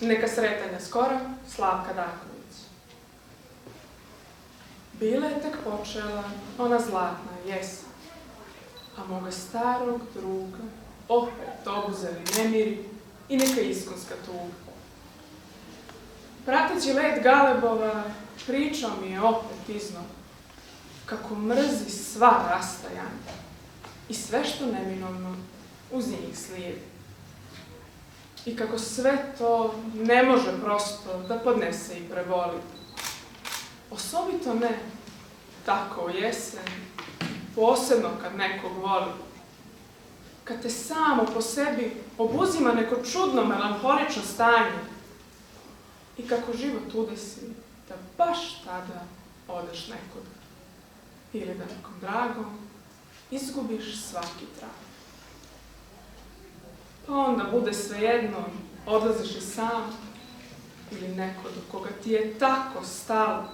Neka sretanja skora, Slavka Daković. Bila je tek počela ona zlatna jesen, a moga starog druga opet obuzeli nemiri i neka iskonska tuga. Prateći let galebova, pričao mi je opet iznova kako mrzi sva rastajanja i sve što neminovno uz njih slijedi. I kako sve to ne može prosto da podnese i preboli. Osobito ne tako u jesen, posebno kad nekog voli. Kad te samo po sebi obuzima neko čudno melanholično stanje i kako život udesi da baš tada odeš nekud ili da nekom dragom izgubiš svaki trag. Pa onda bude svejedno, odlaziš i sam ili neko do koga ti je tako stalo,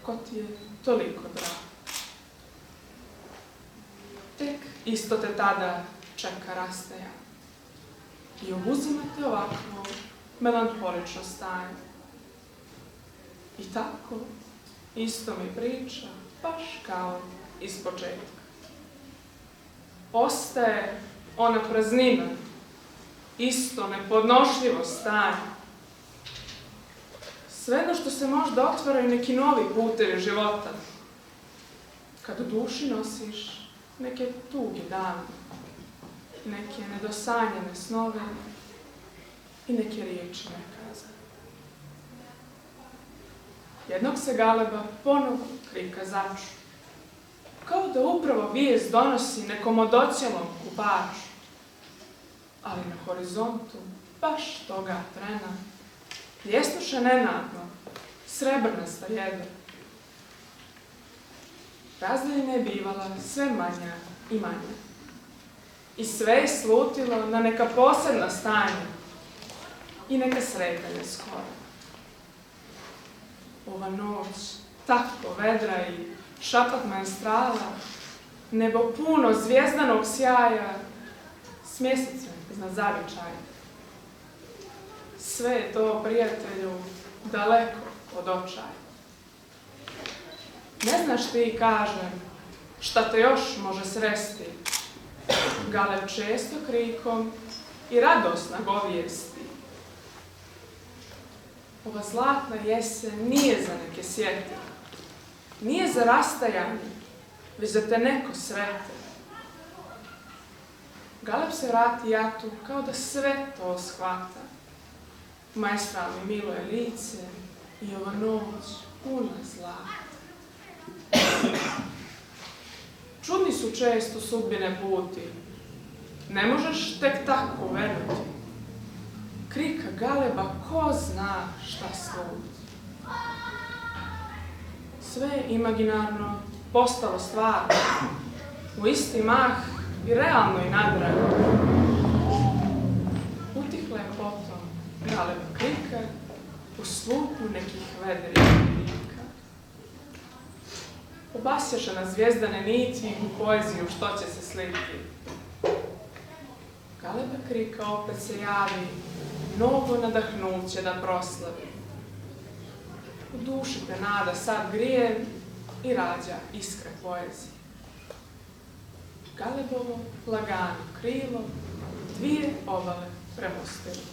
ko ti je toliko drag. Tek isto te tada čeka rastajanje i obuzima te ovakvo melanholično stanje. I tako isto mi priča, baš kao iz početka. Ostaje ona praznina, isto nepodnošljivo stanje. Sve što se možda otvaraju neki novi putevi života, kad u duši nosiš neke tuge dane, neke nedosanjene snove i neke riječi nekazane. Jednog se galeba ponovo krika začu, kao da upravo vijest donosi nekom odocijelom kupaču. Ali na horizontu, baš toga trena, ljesnuše nenadno srebrnasta jedra. Razdaljina je bivala sve manja i manja. I sve je slutilo na neka posebna stanja i neka sretanja skoro. Ova noć, tako vedra i šapat maestrala, nebo puno zvijezdanog sjaja, s mjesecem iznad zavičaja. Sve je to, prijatelju, daleko od očaja. Ne znaš ti, kažem, šta te još može sresti, galeb često krikom i radosna govijesti. Ova zlatna jesen nije za neke sjete, nije za rastajanje, već za te neko srete. Galeb se vrati jatu kao da sve to shvata. Maestral mi miluje lice i ova noć puna zlata. Čudni su često sudbine puti, ne možeš tek tako veruti. Krika galeba ko zna šta sluti. Sve je imaginarno postalo stvarno, u isti mah i realno i nadrago. Utihla je potom galeba krika u slupu nekih vedrih rika. Obasjaše na zvijezdane niti u poeziju što će se sliti. Galeba krika opet se javi, novo nadahnuće da proslavi. U duši te nada sad grije i rađa iskre poezije. Galebovo lagano krilo dvije obale premostilo.